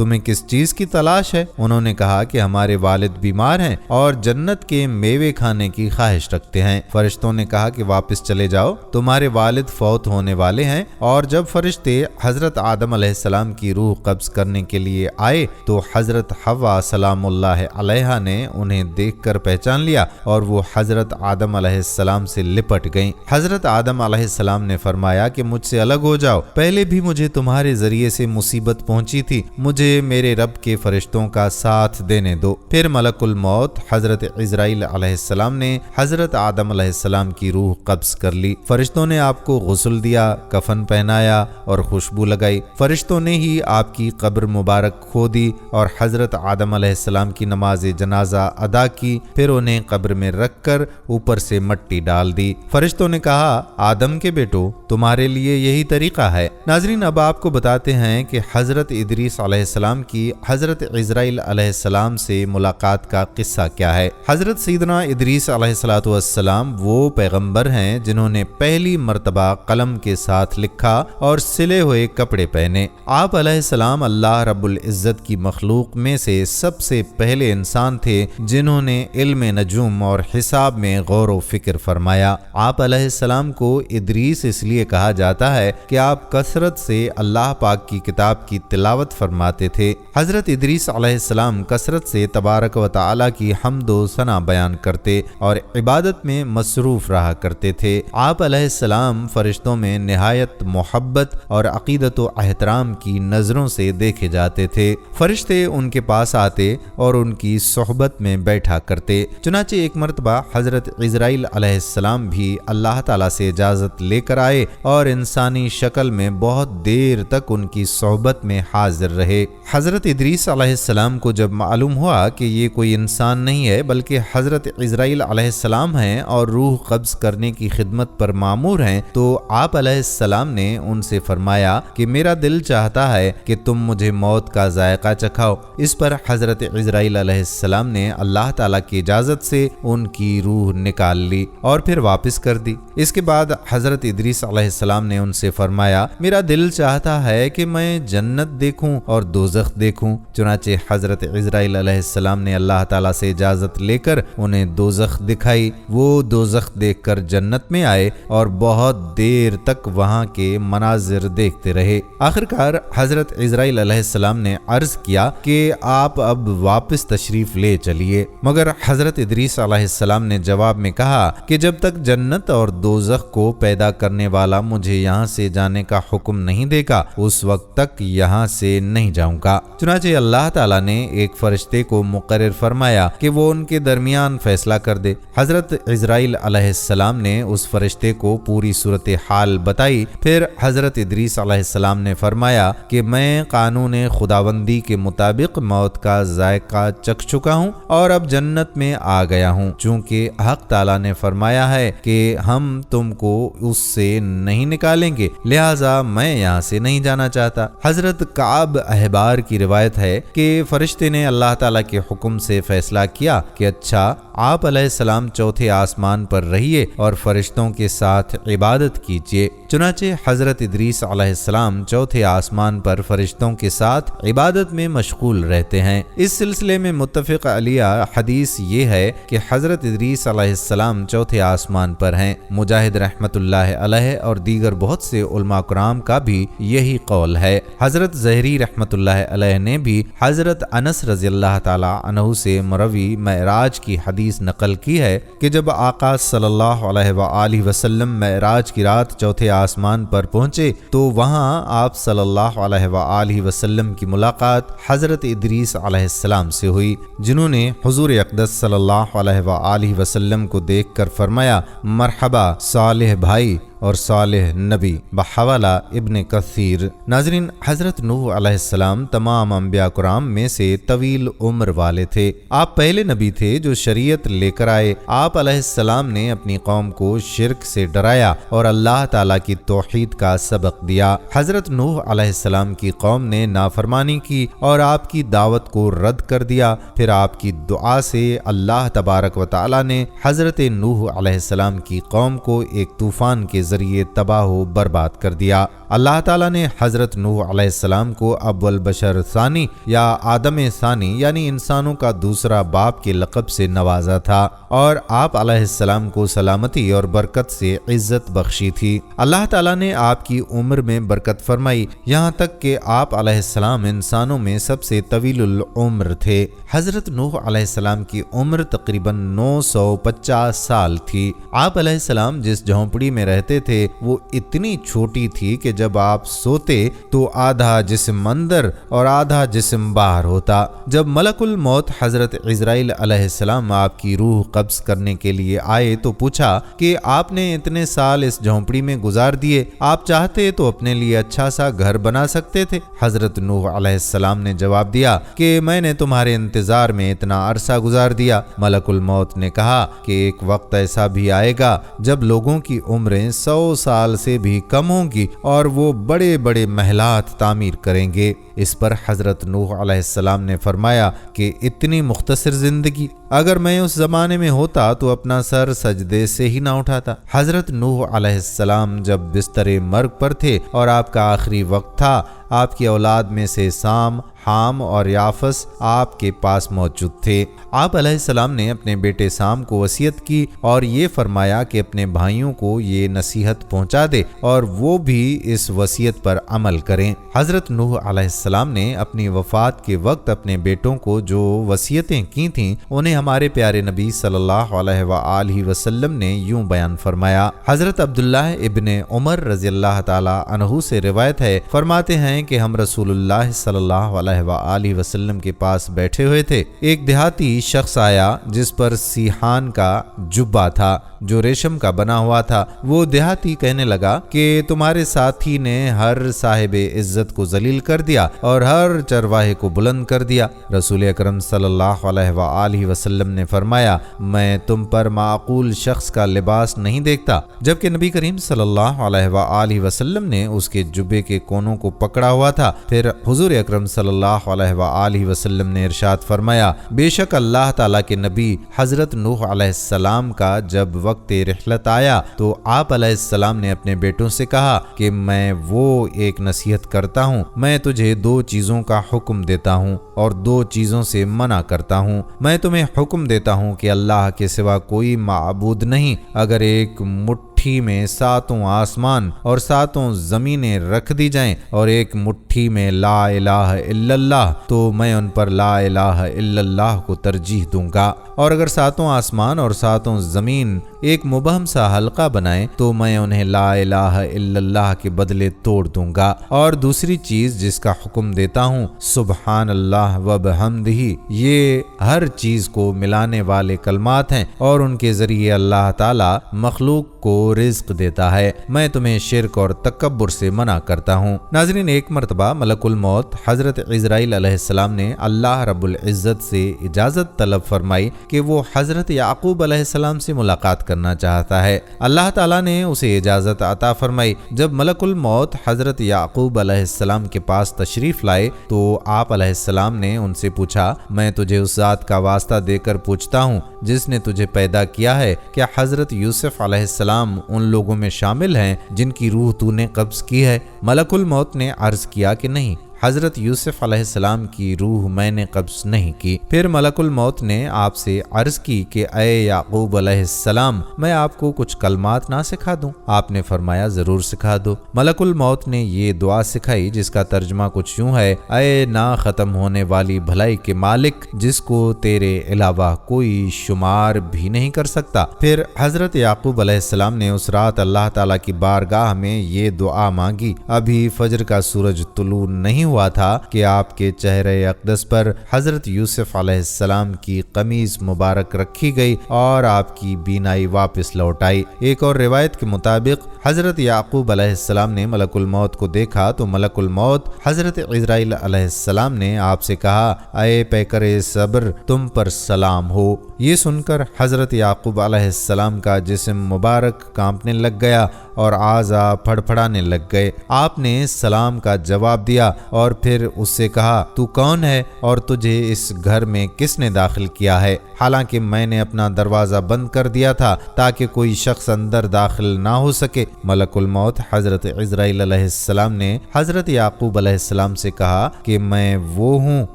تمہیں کس چیز کی تلاش ہے؟ انہوں نے کہا کہ ہمارے والد بیمار ہیں اور جنت کے میوے کھانے کی خواہش رکھتے ہیں۔ فرشتوں نے کہا کہ واپس چلے جاؤ، تمہارے والد فوت ہونے والے ہیں۔ اور جب فرشتے حضرت آدم علیہ السلام کی روح قبض کرنے کے لیے آئے تو حضرت حوا سلام اللہ علیہا نے انہیں دیکھ کر پہچان لیا اور وہ حضرت آدم علیہ السلام سے لپٹ گئیں۔ حضرت آدم علیہ السلام نے فرمایا کہ مجھ سے الگ ہو جاؤ، پہلے بھی مجھے تمہارے ذریعے سے مصیبت پہنچی تھی، مجھے میرے رب کے فرشتوں کا ساتھ دینے دو۔ پھر ملک الموت حضرت عزرائیل علیہ السلام نے حضرت آدم علیہ السلام کی روح قبض کر لی۔ فرشتوں نے آپ کو غسل دیا، کفن پہنایا اور خوشبو لگائی۔ فرشتوں نے ہی آپ کی قبر مبارک کھودی اور حضرت آدم علیہ السلام کی نماز جنازہ ادا کی، پھر انہیں قبر میں رکھ کر اوپر سے مٹی ڈال دی۔ فرشتوں نے کہا، آدم کے بیٹو، تمہارے لیے یہی طریقہ ہے۔ ناظرین، اب آپ کو بتاتے ہیں کہ حضرت ادریس علیہ السلام کی حضرت عزرائیل علیہ السلام سے ملاقات کا قصہ کیا ہے۔ حضرت سیدنا ادریس علیہ السلام وہ پیغمبر ہیں جنہوں نے پہلی مرتبہ قلم کے ساتھ لکھا اور سلے ہوئے کپڑے پہنے۔ آپ علیہ السلام اللہ رب العزت کی مخلوق میں سے سب سے پہلے انسان تھے جنہوں نے علم نجوم اور حساب میں غور و فکر فرمایا۔ آپ علیہ السلام کو ادریس اس لیے کہا جاتا ہے کہ آپ کثرت سے اللہ پاک کی کتاب کی تلاوت فرماتے تھے۔ حضرت ادریس علیہ السلام کثرت سے تبارک و تعالی کی حمد و ثنا بیان کرتے اور عبادت میں مصروف رہا کرتے تھے۔ آپ علیہ السلام فرشتوں میں نہایت محبت اور عقیدت و احترام کی نظروں سے دیکھے جاتے تھے۔ فرشتے ان کے پاس آتے اور ان کی صحبت میں بیٹھا کرتے۔ چنانچہ ایک مرتبہ حضرت عزرائیل علیہ السلام بھی اللہ تعالیٰ سے اجازت لے کر آئے اور انسانی شکل میں بہت دیر تک ان کی صحبت میں حاضر رہے۔ حضرت ادریس علیہ السلام کو جب معلوم ہوا کہ یہ کوئی انسان نہیں ہے بلکہ حضرت عزرائیل علیہ السلام ہیں اور روح قبض کرنے کی خدمت پر مامور ہیں، تو آپ علیہ السلام نے ان سے فرمایا کہ میرا دل چاہتا ہے کہ تم مجھے موت کا ذائقہ چکھاؤ۔ اس پر حضرت عزرائیل علیہ السلام نے اللہ تعالیٰ کی اجازت سے ان کی روح نکال لی اور پھر واپس کر دی۔ اس کے بعد حضرت ادریس علیہ السلام نے ان سے فرمایا، میرا دل چاہتا ہے کہ میں جنت دیکھوں اور دوزخ دیکھوں۔ چنانچہ حضرت عزرائیل علیہ السلام نے اللہ تعالیٰ سے اجازت لے کر انہیں دوزخ دکھائی۔ وہ دوزخ دیکھ کر جنت میں آئے اور بہت دیر تک وہاں کے مناظر دیکھتے رہے۔ آخرکار حضرت عزرائیل علیہ السلام نے عرض کیا کہ آپ اب واپس تشریف لے چلیے، مگر حضرت ادریس علیہ السلام نے جواب میں کہا کہ جب تک جنت اور دوزخ کو پیدا کرنے والا مجھے یہاں سے جانے کا حکم نہیں دے گا اس وقت تک یہاں سے نہیں جاؤں گا۔ چنانچہ اللہ تعالیٰ نے ایک فرشتے کو مقرر فرمایا کہ وہ ان کے درمیان فیصلہ کر دے۔ حضرت عزرائیل علیہ السلام نے اس فرشتے کو پوری صورتحال بتائی۔ پھر حضرت ادریس علیہ السلام نے فرمایا کہ میں قانون خداوندی کے مطابق موت کا ذائقہ چکھ چکا ہوں اور اب جنت میں آ گیا ہوں، چونکہ حق تعالیٰ نے فرمایا ہے کہ ہم تم کو اس سے نہیں نکالیں گے، لہٰذا میں یہاں سے نہیں جانا چاہتا۔ حضرت کعب احبار کی روایت ہے کہ فرشتے نے اللہ تعالیٰ کے حکم سے فیصلہ کیا کہ اچھا، آپ علیہ السلام چوتھے آسمان پر رہیے اور فرشتوں کے ساتھ عبادت کیجیے۔ چنانچہ حضرت ادریس علیہ السلام چوتھے آسمان پر فرشتوں کے ساتھ عبادت میں مشغول رہتے ہیں۔ اس سلسلے میں متفق علیہ حدیث یہ ہے کہ حضرت ادریس علیہ السلام چوتھے آسمان پر ہیں۔ مجاہد رحمت اللہ علیہ اور دیگر بہت سے علماء کرام کا بھی یہی قول ہے۔ حضرت زہری رحمت اللہ علیہ نے بھی حضرت انس رضی اللہ تعالی عنہ سے مروی معراج کی حدیث نقل کی ہے کہ جب آقا صلی اللہ علیہ وآلہ وسلم معراج کی رات چوتھے آسمان پر پہنچے تو وہاں آپ صلی اللہ علیہ وآلہ وسلم کی ملاقات حضرت ادریس علیہ السلام سے ہوئی، جنہوں نے حضور اقدس صلی اللہ علیہ وآلہ وسلم کو دیکھ کر فرمایا، مرحبا صالح بھائی اور صالح نبی، بحوالہ ابن کثیر۔ ناظرین، حضرت نوح علیہ السلام تمام انبیاء کرام میں سے طویل عمر والے تھے۔ آپ پہلے نبی تھے جو شریعت لے کر آئے۔ آپ علیہ السلام نے اپنی قوم کو شرک سے ڈرایا اور اللہ تعالیٰ کی توحید کا سبق دیا۔ حضرت نوح علیہ السلام کی قوم نے نافرمانی کی اور آپ کی دعوت کو رد کر دیا۔ پھر آپ کی دعا سے اللہ تبارک و تعالیٰ نے حضرت نوح علیہ السلام کی قوم کو ایک طوفان کے ذریعے تباہ و برباد کر دیا۔ اللہ تعالیٰ نے حضرت نوح علیہ السلام کو اول بشر ثانی یا آدم ثانی یعنی انسانوں کا دوسرا باپ کے لقب سے نوازا تھا، اور آپ علیہ السلام کو سلامتی اور برکت سے عزت بخشی تھی۔ اللہ تعالیٰ نے آپ کی عمر میں برکت فرمائی، یہاں تک کہ آپ علیہ السلام انسانوں میں سب سے طویل العمر تھے۔ حضرت نوح علیہ السلام کی عمر تقریباً 950 سال تھی۔ آپ علیہ السلام جس جھونپڑی میں رہتے تھے وہ اتنی چھوٹی تھی کہ جب آپ سوتے تو آدھا جسم اندر اور آدھا جسم باہر ہوتا۔ جب ملک الموت حضرت عزرائیل علیہ السلام آپ کی روح قبض کرنے کے لیے آئے تو پوچھا کہ آپ نے اتنے سال اس جھونپڑی میں گزار دیے، آپ چاہتے تو اپنے لیے اچھا سا گھر بنا سکتے تھے۔ حضرت نوح علیہ السلام نے جواب دیا کہ میں نے تمہارے انتظار میں اتنا عرصہ گزار دیا۔ ملک الموت نے کہا کہ ایک وقت ایسا بھی آئے گا جب لوگوں کی عمریں 100 سال سے بھی کم ہوں گی اور وہ بڑے بڑے محلات تعمیر کریں گے۔ اس پر حضرت نوح علیہ السلام نے فرمایا کہ اتنی مختصر زندگی، اگر میں اس زمانے میں ہوتا تو اپنا سر سجدے سے ہی نہ اٹھاتا۔ حضرت نوح علیہ السلام جب بستر مرگ پر تھے اور آپ کا آخری وقت تھا، آپ کی اولاد میں سے سام، حام اور یافس آپ کے پاس موجود تھے۔ آپ علیہ السلام نے اپنے بیٹے سام کو وصیت کی اور یہ فرمایا کہ اپنے بھائیوں کو یہ نصیحت پہنچا دے اور وہ بھی اس وصیت پر عمل کریں۔ حضرت نوح علیہ السلام نے اپنی وفات کے وقت اپنے بیٹوں کو جو وصیتیں کی تھیں انہیں ہمارے پیارے نبی صلی اللہ علیہ وآلہ وسلم نے یوں بیان فرمایا۔ حضرت عبداللہ ابن عمر رضی اللہ تعالی عنہ سے روایت ہے، فرماتے ہیں کہ ہم رسول اللہ صلی اللہ علیہ وآلہ وسلم کے پاس بیٹھے ہوئے تھے۔ ایک دیہاتی شخص آیا جس پر سیحان کا جبہ تھا جو ریشم کا بنا ہوا تھا۔ وہ دیہاتی کہنے لگا کہ تمہارے ساتھی نے ہر صاحب عزت کو ذلیل کر دیا اور ہر چرواہے کو بلند کر دیا۔ رسول اکرم صلی اللہ علیہ وآلہ وسلم نے فرمایا، میں تم پر معقول شخص کا لباس نہیں دیکھتا، جبکہ نبی کریم صلی اللہ علیہ وآلہ وسلم نے اس کے جبے کے کونوں کو پکڑا ہوا تھا۔ پھر حضور اکرم صلی اللہ علیہ وآلہ وسلم نے ارشاد فرمایا، بے شک اللہ تعالیٰ کے نبی حضرت نوح علیہ السلام کا جب وقت رحلت آیا تو آپ علیہ السلام نے اپنے بیٹوں سے کہا کہ میں وہ ایک نصیحت کرتا ہوں، میں تجھے 2 چیزوں کا حکم دیتا ہوں اور 2 چیزوں سے منع کرتا ہوں۔ میں تمہیں حکم دیتا ہوں کہ اللہ کے سوا کوئی معبود نہیں۔ اگر ایک مٹھی میں 7 آسمان اور 7 زمینیں رکھ دی جائیں اور ایک مٹھی میں لا الہ الا اللہ تو میں ان پر لا الہ الا اللہ کو ترجیح دوں گا، اور اگر 7 آسمان اور 7 زمین ایک مبہم سا حلقہ بنائیں تو میں انہیں لا الہ الا اللہ کے بدلے توڑ دوں گا۔ اور دوسری چیز جس کا حکم دیتا ہوں، سبحان اللہ و بحمدہ، یہ ہر چیز کو ملانے والے کلمات ہیں اور ان کے ذریعے اللہ تعالی مخلوق کو رزق دیتا ہے۔ میں تمہیں شرک اور تکبر سے منع کرتا ہوں۔ ناظرین، ایک مرتبہ ملک الموت حضرت عزرائیل علیہ السلام نے اللہ رب العزت سے اجازت طلب فرمائی کہ وہ حضرت یعقوب علیہ السلام سے ملاقات کرنا چاہتا ہے۔ اللہ تعالیٰ نے اسے اجازت عطا فرمائی۔ جب ملک الموت حضرت یعقوب علیہ السلام کے پاس تشریف لائے تو آپ علیہ السلام نے ان سے پوچھا، میں تجھے اس ذات کا واسطہ دے کر پوچھتا ہوں جس نے تجھے پیدا کیا ہے، کیا حضرت یوسف علیہ السلام ان لوگوں میں شامل ہیں جن کی روح تو نے قبض کی ہے؟ ملک الموت نے عرض کیا کہ نہیں، حضرت یوسف علیہ السلام کی روح میں نے قبض نہیں کی۔ پھر ملک الموت نے آپ سے عرض کی کہ اے یعقوب علیہ السلام، میں آپ کو کچھ کلمات نہ سکھا دوں؟ آپ نے فرمایا ضرور سکھا دو۔ ملک الموت نے یہ دعا سکھائی جس کا ترجمہ کچھ یوں ہے، اے نہ ختم ہونے والی بھلائی کے مالک جس کو تیرے علاوہ کوئی شمار بھی نہیں کر سکتا۔ پھر حضرت یعقوب علیہ السلام نے اس رات اللہ تعالیٰ کی بارگاہ میں یہ دعا مانگی۔ ابھی فجر کا سورج طلوع نہیں ہوا تھا کہ آپ کے چہرے اقدس پر حضرت یوسف علیہ السلام کی قمیض مبارک رکھی گئی اور آپ کی بینائی واپس لوٹ آئی۔ ایک اور روایت کے مطابق حضرت یعقوب علیہ السلام نے ملک الموت کو دیکھا تو ملک الموت حضرت عزرائیل علیہ السلام نے آپ سے کہا، اے پیکر صبر، تم پر سلام ہو۔ یہ سن کر حضرت یعقوب علیہ السلام کا جسم مبارک کانپنے لگ گیا اور اعضاء پھڑپھڑانے لگ گئے۔ آپ نے سلام کا جواب دیا اور پھر اس سے کہا، تو کون ہے اور تجھے اس گھر میں کس نے داخل کیا ہے؟ حالانکہ میں نے اپنا دروازہ بند کر دیا تھا تاکہ کوئی شخص اندر داخل نہ ہو سکے۔ ملک الموت حضرت عزرائیل علیہ السلام نے حضرت یعقوب علیہ السلام سے کہا کہ میں وہ ہوں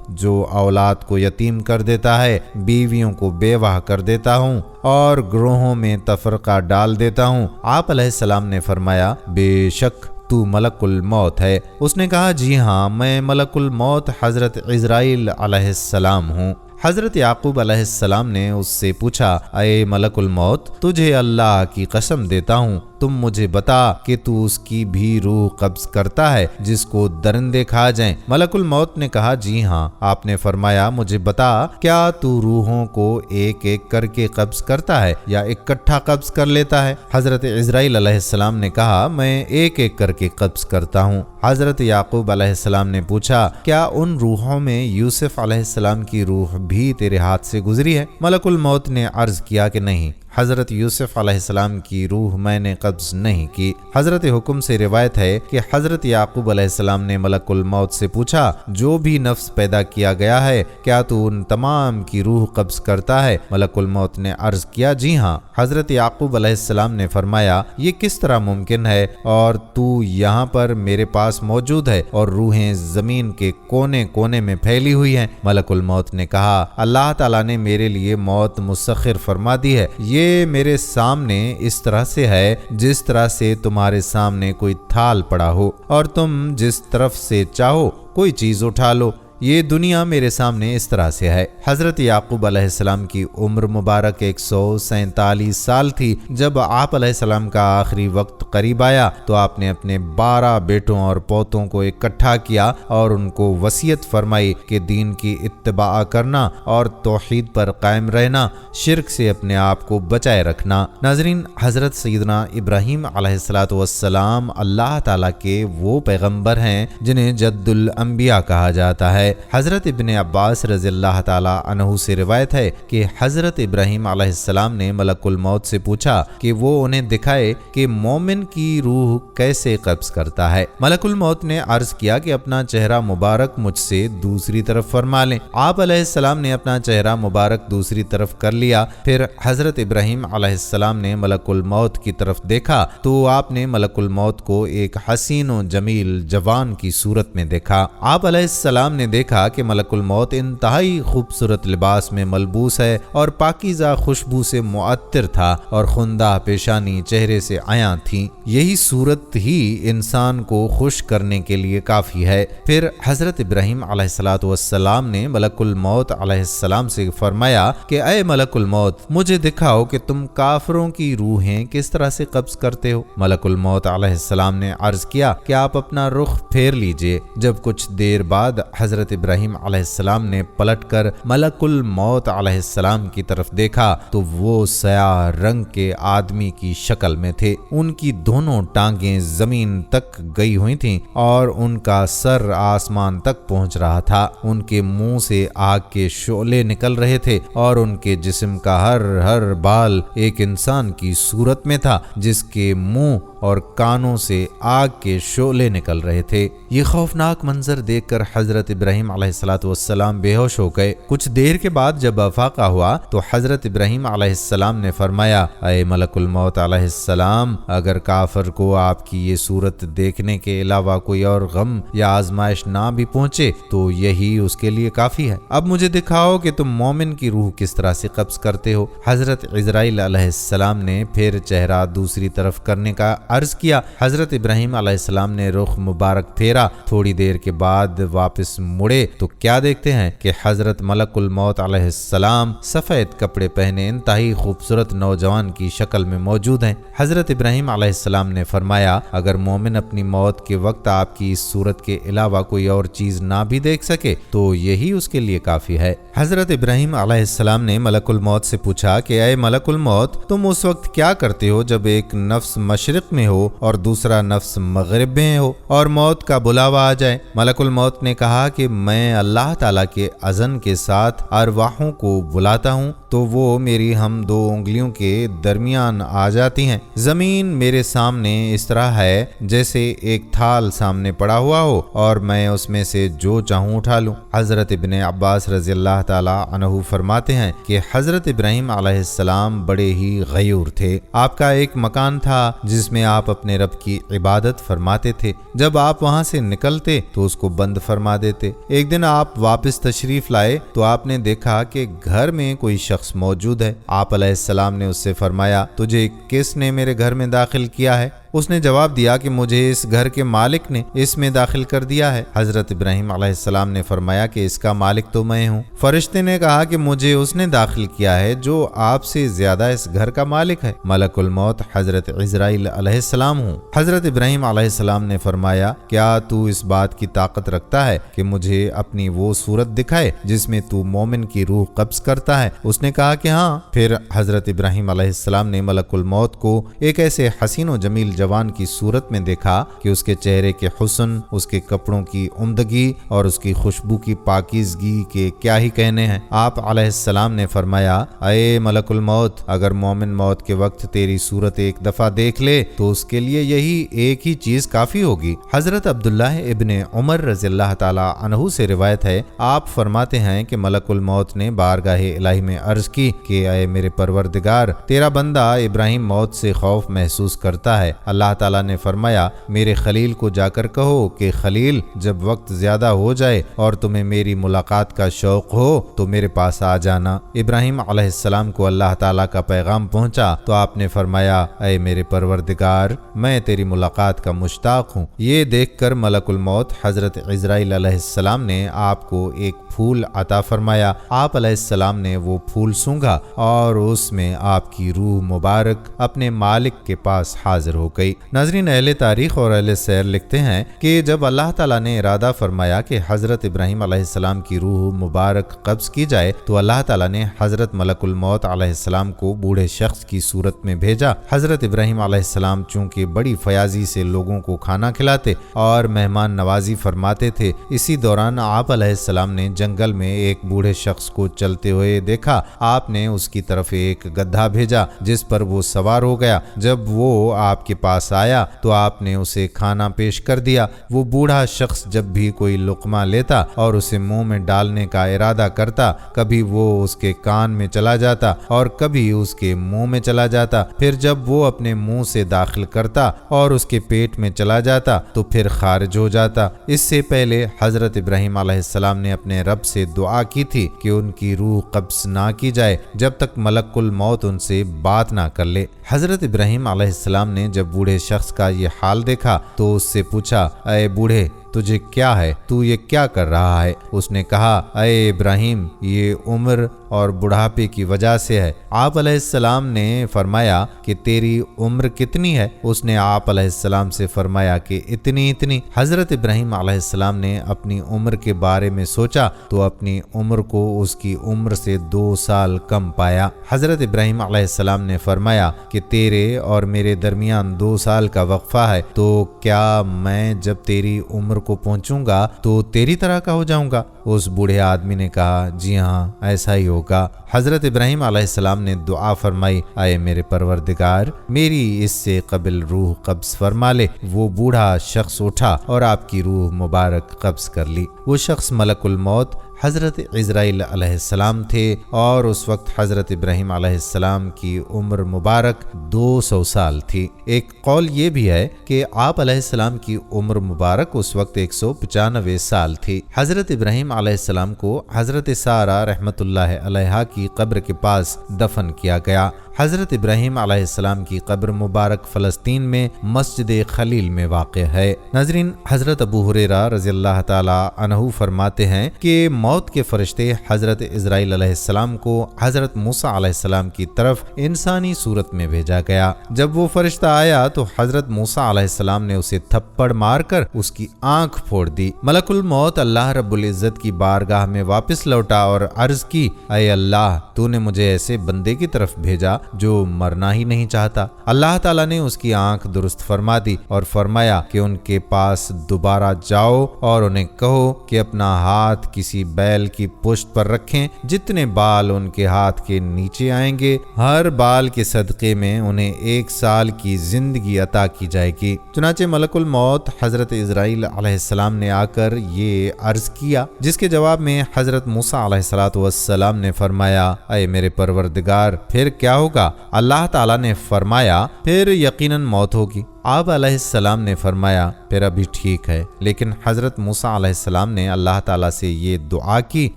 جو اولاد کو یتیم کر دیتا ہے، بیویوں کو بیوہ کر دیتا ہوں اور گروہوں میں تفرقہ ڈال دیتا ہوں۔ آپ علیہ السلام نے فرمایا، بے شک تو ملک الموت ہے۔ اس نے کہا، جی ہاں، میں ملک الموت حضرت عزرائیل علیہ السلام ہوں۔ حضرت یعقوب علیہ السلام نے اس سے پوچھا، اے ملک الموت، تجھے اللہ کی قسم دیتا ہوں، تم مجھے بتا کہ تو اس کی بھی روح قبض کرتا ہے جس کو درندے کھا جائیں؟ ملک الموت نے کہا، جی ہاں۔ آپ نے فرمایا، مجھے بتا، کیا تو روحوں کو ایک ایک کر کے قبض کرتا ہے یا اکٹھا قبض کر لیتا ہے؟ حضرت عزرائیل علیہ السلام نے کہا، میں ایک ایک کر کے قبض کرتا ہوں۔ حضرت یعقوب علیہ السلام نے پوچھا، کیا ان روحوں میں یوسف علیہ السلام کی روح بھی تیرے ہاتھ سے گزری ہے؟ ملک الموت نے عرض کیا کہ نہیں، حضرت یوسف علیہ السلام کی روح میں نے قبض نہیں کی۔ حضرت حکم سے روایت ہے کہ حضرت یعقوب علیہ السلام نے ملک الموت سے پوچھا، جو بھی نفس پیدا کیا گیا ہے کیا تو ان تمام کی روح قبض کرتا ہے؟ ملک الموت نے عرض کیا، جی ہاں۔ حضرت یعقوب علیہ السلام نے فرمایا، یہ کس طرح ممکن ہے اور تو یہاں پر میرے پاس موجود ہے اور روحیں زمین کے کونے کونے میں پھیلی ہوئی ہیں؟ ملک الموت نے کہا، اللہ تعالیٰ نے میرے لیے موت مسخر فرما دی ہے، یہ میرے سامنے اس طرح سے ہے جس طرح سے تمہارے سامنے کوئی تھال پڑا ہو اور تم جس طرف سے چاہو کوئی چیز اٹھا لو، یہ دنیا میرے سامنے اس طرح سے ہے۔ حضرت یعقوب علیہ السلام کی عمر مبارک 147 سال تھی۔ جب آپ علیہ السلام کا آخری وقت قریب آیا تو آپ نے اپنے 12 بیٹوں اور پوتوں کو اکٹھا کیا اور ان کو وصیت فرمائی کہ دین کی اتباع کرنا اور توحید پر قائم رہنا، شرک سے اپنے آپ کو بچائے رکھنا۔ ناظرین، حضرت سیدنا ابراہیم علیہ السلام اللہ تعالیٰ کے وہ پیغمبر ہیں جنہیں جد الانبیاء کہا جاتا ہے۔ حضرت ابن عباس رضی اللہ تعالیٰ عنہ سے روایت ہے کہ حضرت ابراہیم علیہ السلام نے ملک الموت سے پوچھا کہ وہ انہیں دکھائے کہ مومن کی روح کیسے قبض کرتا ہے۔ ملک الموت نے عرض کیا کہ اپنا چہرہ مبارک مجھ سے دوسری طرف فرما لیں۔ آپ علیہ السلام نے اپنا چہرہ مبارک دوسری طرف کر لیا۔ پھر حضرت ابراہیم علیہ السلام نے ملک الموت کی طرف دیکھا تو آپ نے ملک الموت کو ایک حسین و جمیل جوان کی صورت میں دیکھا۔ آپ علیہ السلام نے دیکھا کہ ملک الموت انتہائی خوبصورت لباس میں ملبوس ہے اور پاکیزہ خوشبو سے معطر تھا اور خندہ پیشانی چہرے سے عیاں تھیں۔ یہی صورت ہی انسان کو خوش کرنے کے لیے کافی ہے۔ پھر حضرت ابراہیم علیہ السلام نے ملک الموت علیہ السلام سے فرمایا کہ اے ملک الموت، مجھے دکھاؤ کہ تم کافروں کی روحیں کس طرح سے قبض کرتے ہو۔ ملک الموت علیہ السلام نے عرض کیا کہ آپ اپنا رخ پھیر لیجئے۔ جب کچھ دیر بعد حضرت ابراہیم علیہ السلام نے پلٹ کر ملک الموت علیہ السلام کی طرف دیکھا تو وہ سیاہ رنگ کے آدمی کی شکل میں تھے۔ ان کی دونوں ٹانگیں زمین تک گئی ہوئی تھیں اور ان کا سر آسمان تک پہنچ رہا تھا۔ ان کے منہ سے آگ کے شعلے نکل رہے تھے اور ان کے جسم کا ہر بال ایک انسان کی صورت میں تھا جس کے منہ اور کانوں سے آگ کے شعلے نکل رہے تھے۔ یہ خوفناک منظر دیکھ کر حضرت ابراہیم علیہ السلام بے ہوش ہو گئے۔ کچھ دیر کے بعد جب افاقہ ہوا تو حضرت ابراہیم علیہ السلام نے فرمایا، اے ملک الموت علیہ السلام، اگر کافر کو آپ کی یہ صورت دیکھنے کے علاوہ کوئی اور غم یا آزمائش نہ بھی پہنچے تو یہی اس کے لیے کافی ہے۔ اب مجھے دکھاؤ کہ تم مومن کی روح کس طرح سے قبض کرتے ہو۔ حضرت عزرائیل علیہ السلام نے پھر چہرہ دوسری طرف کرنے کا عرض کیا۔ حضرت ابراہیم علیہ السلام نے رخ مبارک پھیرا۔ تھوڑی دیر کے بعد واپس مڑے تو کیا دیکھتے ہیں کہ حضرت ملک الموت علیہ السلام سفید کپڑے پہنے انتہائی خوبصورت نوجوان کی شکل میں موجود ہیں۔ حضرت ابراہیم علیہ السلام نے فرمایا، اگر مومن اپنی موت کے وقت آپ کی اس صورت کے علاوہ کوئی اور چیز نہ بھی دیکھ سکے تو یہی اس کے لیے کافی ہے۔ حضرت ابراہیم علیہ السلام نے ملک الموت سے پوچھا کہ اے ملک الموت، تم اس وقت کیا کرتے ہو جب ایک نفس مشرق میں ہو اور دوسرا نفس مغرب میں ہو اور موت کا بلاوا آ جائے؟ ملک الموت نے کہا کہ میں اللہ تعالیٰ کے اذن کے ساتھ ارواحوں کو بلاتا ہوں تو وہ میری ہم دو انگلیوں کے درمیان آ جاتی ہیں۔ زمین میرے سامنے اس طرح ہے جیسے ایک تھال سامنے پڑا ہوا ہو اور میں اس میں سے جو چاہوں اٹھا لوں۔ حضرت ابن عباس رضی اللہ تعالی عنہ فرماتے ہیں کہ حضرت ابراہیم علیہ السلام بڑے ہی غیور تھے۔ آپ کا ایک مکان تھا جس میں آپ اپنے رب کی عبادت فرماتے تھے۔ جب آپ وہاں سے نکلتے تو اس کو بند فرما دیتے۔ ایک دن آپ واپس تشریف لائے تو آپ نے دیکھا کہ گھر میں کوئی شخص موجود ہے۔ آپ علیہ السلام نے اس سے فرمایا، تجھے کس نے میرے گھر میں داخل کیا ہے؟ اس نے جواب دیا کہ مجھے اس گھر کے مالک نے اس میں داخل کر دیا ہے۔ حضرت ابراہیم علیہ السلام نے فرمایا کہ اس کا مالک تو میں ہوں۔ فرشتے نے کہا کہ مجھے اس نے داخل کیا ہے جو آپ سے زیادہ اس گھر کا مالک ہے، ملک الموت حضرت عزرائیل علیہ السلام ہوں۔ حضرت ابراہیم علیہ السلام نے فرمایا، کیا تو اس بات کی طاقت رکھتا ہے کہ مجھے اپنی وہ صورت دکھائے جس میں تو مومن کی روح قبض کرتا ہے؟ اس نے کہا کہ ہاں۔ پھر حضرت ابراہیم علیہ السلام نے ملک الموت کو ایک ایسے حسین و جمیل جوان کی صورت میں دیکھا کہ اس کے چہرے کے حسن، اس کے کپڑوں کی عمدگی اور اس کی خوشبو کی پاکیزگی کے کیا ہی کہنے ہیں۔ آپ علیہ السلام نے فرمایا، اے ملک الموت، اگر مومن موت کے وقت تیری صورت ایک دفعہ دیکھ لے تو اس کے لیے یہی ایک ہی چیز کافی ہوگی۔ حضرت عبداللہ ابن عمر رضی اللہ تعالی عنہ سے روایت ہے، آپ فرماتے ہیں کہ ملک الموت نے بارگاہ الہی میں عرض کی کہ اے میرے پروردگار، تیرا بندہ ابراہیم موت سے خوف محسوس کرتا ہے۔ اللہ تعالیٰ نے فرمایا، میرے خلیل کو جا کر کہو کہ خلیل، جب وقت زیادہ ہو جائے اور تمہیں میری ملاقات کا شوق ہو تو میرے پاس آ جانا۔ ابراہیم علیہ السلام کو اللہ تعالیٰ کا پیغام پہنچا تو آپ نے فرمایا، اے میرے پروردگار، میں تیری ملاقات کا مشتاق ہوں۔ یہ دیکھ کر ملک الموت حضرت عزرائیل علیہ السلام نے آپ کو ایک پھول عطا فرمایا۔ آپ علیہ السلام نے وہ پھول سونگھا اور اس میں آپ کی روح مبارک اپنے مالک کے پاس حاضر ہو گئی۔ ناظرین، اہل تاریخ اور اہل سیر لکھتے ہیں کہ جب اللہ تعالیٰ نے ارادہ فرمایا کہ حضرت ابراہیم علیہ السلام کی روح مبارک قبض کی جائے تو اللہ تعالیٰ نے حضرت ملک الموت علیہ السلام کو بوڑھے شخص کی صورت میں بھیجا۔ حضرت ابراہیم علیہ السلام چونکہ بڑی فیاضی سے لوگوں کو کھانا کھلاتے اور مہمان نوازی فرماتے تھے، اسی دوران آپ علیہ السلام نے جنگل میں ایک بوڑھے شخص کو چلتے ہوئے دیکھا۔ آپ نے اس کی طرف ایک گدھا بھیجا جس پر وہ سوار ہو گیا۔ جب وہ آپ کے پاس آیا تو آپ نے اسے کھانا پیش کر دیا۔ وہ بوڑھا شخص جب بھی کوئی لقمہ لیتا اور اسے منہ میں ڈالنے کا ارادہ کرتا، کبھی وہ اس کے کان میں چلا جاتا اور کبھی اس کے منہ میں چلا جاتا۔ پھر جب وہ اپنے منہ سے داخل کرتا اور اس کے پیٹ میں چلا جاتا تو پھر خارج ہو جاتا۔ اس سے پہلے حضرت ابراہیم علیہ السلام نے اپنے رب سے دعا کی تھی کہ ان کی روح قبض نہ کی جائے جب تک ملک الموت ان سے بات نہ کر لے۔ حضرت ابراہیم علیہ السلام نے جب بوڑھے شخص کا یہ حال دیکھا تو اس سے پوچھا، اے بوڑھے، تجھے کیا ہے؟ تو یہ کیا کر رہا ہے؟ اس نے کہا، اے ابراہیم، یہ عمر اور بڑھاپے کی وجہ سے ہے۔ آپ علیہ السلام نے فرمایا کہ تیری عمر کتنی ہے؟ اس نے آپ علیہ السلام سے فرمایا کہ اتنی۔ حضرت ابراہیم علیہ السلام نے اپنی عمر کے بارے میں سوچا تو اپنی عمر کو اس کی عمر سے 2 سال کم پایا۔ حضرت ابراہیم علیہ السلام نے فرمایا کہ تیرے اور میرے درمیان 2 سال کا وقفہ ہے، تو کیا میں جب تیری عمر کو پہنچوں گا تو تیری طرح کا ہو جاؤں گا؟ اس بوڑھے آدمی نے کہا، جی ہاں، ایسا ہی ہوگا۔ حضرت ابراہیم علیہ السلام نے دعا فرمائی، اے میرے پروردگار، میری اس سے قبل روح قبض فرما لے۔ وہ بوڑھا شخص اٹھا اور آپ کی روح مبارک قبض کر لی۔ وہ شخص ملک الموت حضرت عزرائیل علیہ السلام تھے اور اس وقت حضرت ابراہیم علیہ السلام کی عمر مبارک 200 سال تھی۔ ایک قول یہ بھی ہے کہ آپ علیہ السلام کی عمر مبارک اس وقت 195 سال تھی۔ حضرت ابراہیم علیہ السلام کو حضرت سارہ رحمۃ اللہ علیہا کی قبر کے پاس دفن کیا گیا۔ حضرت ابراہیم علیہ السلام کی قبر مبارک فلسطین میں مسجد خلیل میں واقع ہے۔ ناظرین، حضرت ابو ہریرہ رضی اللہ تعالی عنہ فرماتے ہیں کہ موت کے فرشتے حضرت عزرائیل علیہ السلام کو حضرت موسیٰ علیہ السلام کی طرف انسانی صورت میں بھیجا گیا۔ جب وہ فرشتہ آیا تو حضرت موسیٰ علیہ السلام نے اسے تھپڑ مار کر اس کی آنکھ پھوڑ دی۔ ملک الموت اللہ رب العزت کی بارگاہ میں واپس لوٹا اور عرض کی، اے اللہ، تو نے مجھے ایسے بندے کی طرف بھیجا جو مرنا ہی نہیں چاہتا۔ اللہ تعالیٰ نے اس کی آنکھ درست فرما دی اور فرمایا کہ ان کے پاس دوبارہ جاؤ اور انہیں کہو کہ اپنا ہاتھ کسی بیل کی پشت پر رکھیں، جتنے بال ان کے ہاتھ کے نیچے آئیں گے ہر بال کے صدقے میں انہیں 1 سال کی زندگی عطا کی جائے گی۔ چنانچہ ملک الموت حضرت اسرائیل علیہ السلام نے آ کر یہ عرض کیا، جس کے جواب میں حضرت موسیٰ علیہ السلام نے فرمایا، اے میرے پروردگار پھر کیا ہوگا؟ اللہ تعالیٰ نے فرمایا پھر یقیناً موت ہوگی۔ آپ علیہ السلام نے فرمایا پھر ابھی ٹھیک ہے، لیکن حضرت موسیٰ علیہ السلام نے اللہ تعالیٰ سے یہ دعا کی